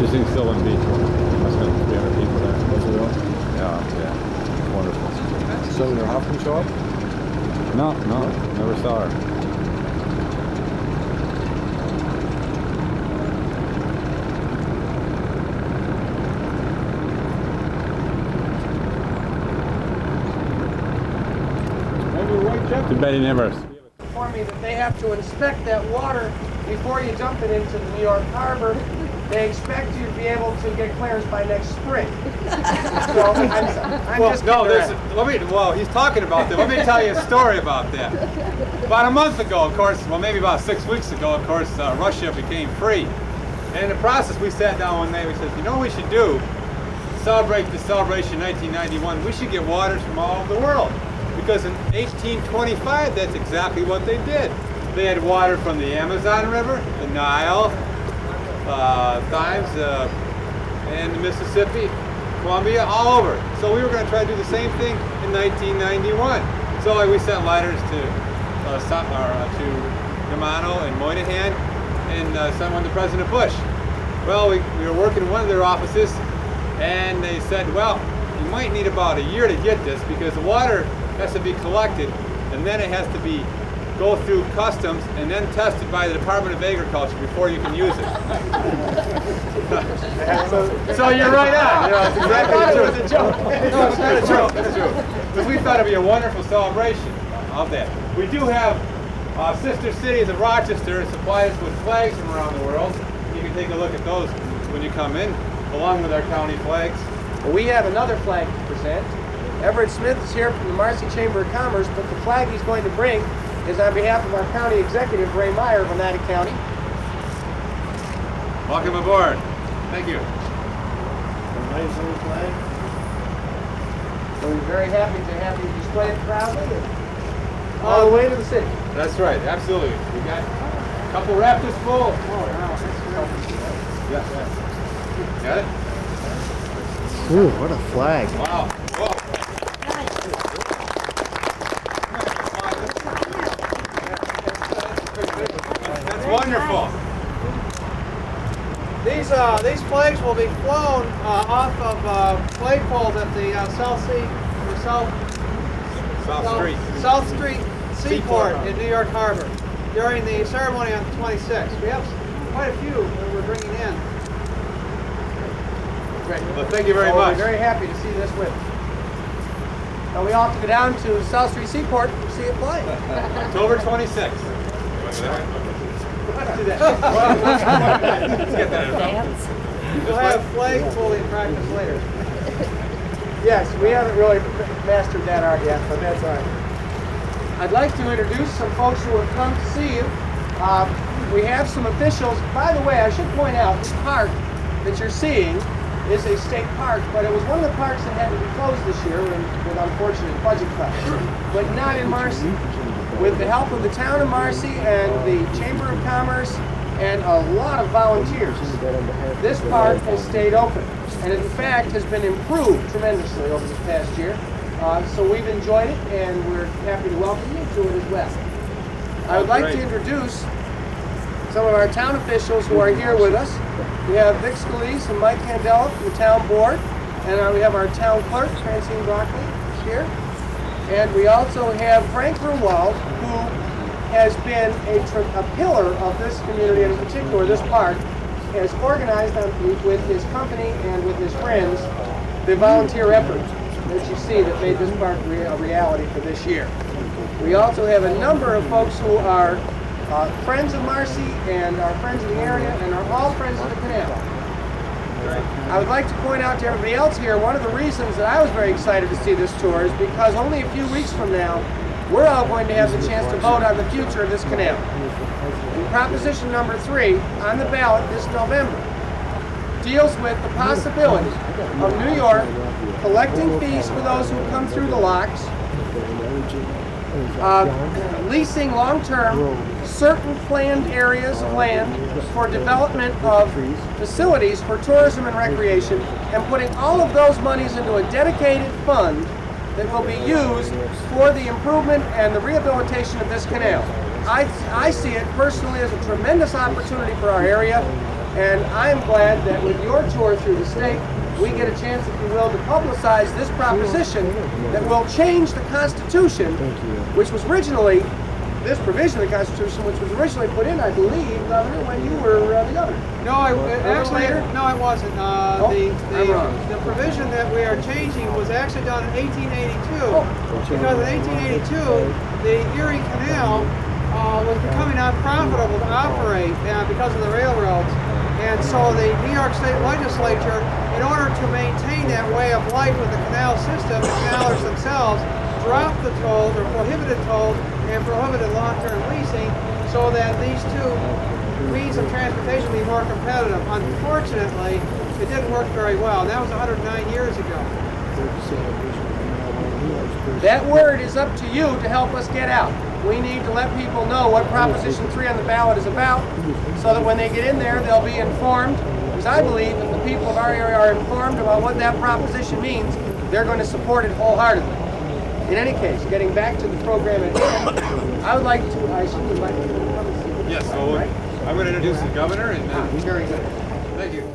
Just in Sylvan Beach. Must have 300 people there. Was it all? Yeah. It's wonderful. So you often show up? No, never saw her. Too bad he never. For me that they have to inspect that water before you dump it into the New York Harbor. They expect you to be able to get clearance by next spring. So I'm Well, just no, kidding around. well, he's talking about that. Let me tell you a story about that. About a month ago, of course, well, maybe about 6 weeks ago, of course, Russia became free. And in the process, we sat down one day, we said, you know what we should do? Celebrate the celebration 1991. We should get waters from all over the world. Because in 1825, that's exactly what they did. They had water from the Amazon River, the Nile, Thames, and the Mississippi, Columbia, all over. So we were going to try to do the same thing in 1991. So we sent letters to Yamano and Moynihan, and sent one to President Bush. Well, we were working in one of their offices, and they said, well, you might need about a year to get this because the water has to be collected, and then it has to be go through customs and then tested by the Department of Agriculture before you can use it. So you're right on. You know, it's exactly true. It was a joke. No, it's not a joke. It's true. Because we thought it'd be a wonderful celebration of that. We do have sister cities of Rochester supply us with flags from around the world. You can take a look at those when you come in, along with our county flags. Well, we have another flag to present. Everett Smith is here from the Marcy Chamber of Commerce, but the flag he's going to bring is on behalf of our county executive, Ray Meyer of Oneida County. Welcome aboard. Thank you. Nice little flag. So we're very happy to have you display it proudly all the way to the city. That's right, absolutely. We got a couple rafters full. Oh, wow, that's yeah. Got it? Ooh, what a flag. Wow. Whoa. That's wonderful. These flags will be flown off of flagpoles at the South Street Seaport in New York Harbor during the ceremony on the 26th. We have quite a few that we're bringing in. Great. Well, thank you very much. We're very happy to see this with. Now we all have to go down to South Street Seaport to see it fly. October 26th. Let's do that. Let's get that. We'll have flag pulling practice later. Yes, we haven't really mastered that art yet, but that's all right. I'd like to introduce some folks who have come to see you. We have some officials. By the way, I should point out, this park that you're seeing is a state park, but it was one of the parks that had to be closed this year with unfortunate budget cuts, but not in Marcy. With the help of the town of Marcy and the Chamber of Commerce and a lot of volunteers, this park has stayed open, and in fact has been improved tremendously over the past year. So we've enjoyed it, and we're happy to welcome you to it as well. I would like to introduce some of our town officials who are here with us. We have Vic Scalise and Mike Candela from the town board, and we have our town clerk, Francine Broccoli, here. And we also have Frank Grunwald, who has been a pillar of this community, and in particular this park, has organized with his company and with his friends the volunteer effort that you see that made this park a reality for this year. We also have a number of folks who are friends of Marcy and are friends of the area and are all friends of the canal. I would like to point out to everybody else here, one of the reasons that I was very excited to see this tour is because only a few weeks from now, we're all going to have the chance to vote on the future of this canal. And Proposition number 3 on the ballot this November deals with the possibility of New York collecting fees for those who come through the locks, leasing long-term certain planned areas of land for development of facilities for tourism and recreation, and putting all of those monies into a dedicated fund that will be used for the improvement and the rehabilitation of this canal. I see it personally as a tremendous opportunity for our area. And I'm glad that with your tour through the state, we get a chance, if you will, to publicize this proposition that will change the Constitution, which was originally, this provision of the Constitution, which was originally put in, I believe, Governor, when you were the governor. No, actually, no, it wasn't. The provision that we are changing was actually done in 1882, because in 1882, the Erie Canal was becoming unprofitable to operate because of the railroads. And so the New York State Legislature, in order to maintain that way of life with the canal system, the canalers themselves dropped the tolls or prohibited tolls and prohibited long-term leasing so that these two means of transportation be more competitive. Unfortunately, it didn't work very well. That was 109 years ago. That word is up to you to help us get out. We need to let people know what Proposition 3 on the ballot is about so that when they get in there, they'll be informed. Because I believe if the people of our area are informed about what that proposition means, they're going to support it wholeheartedly. In any case, getting back to the program at hand, I would like to, I should invite you to come and see. Yes, so I'm going to introduce the governor and Very good. thank you.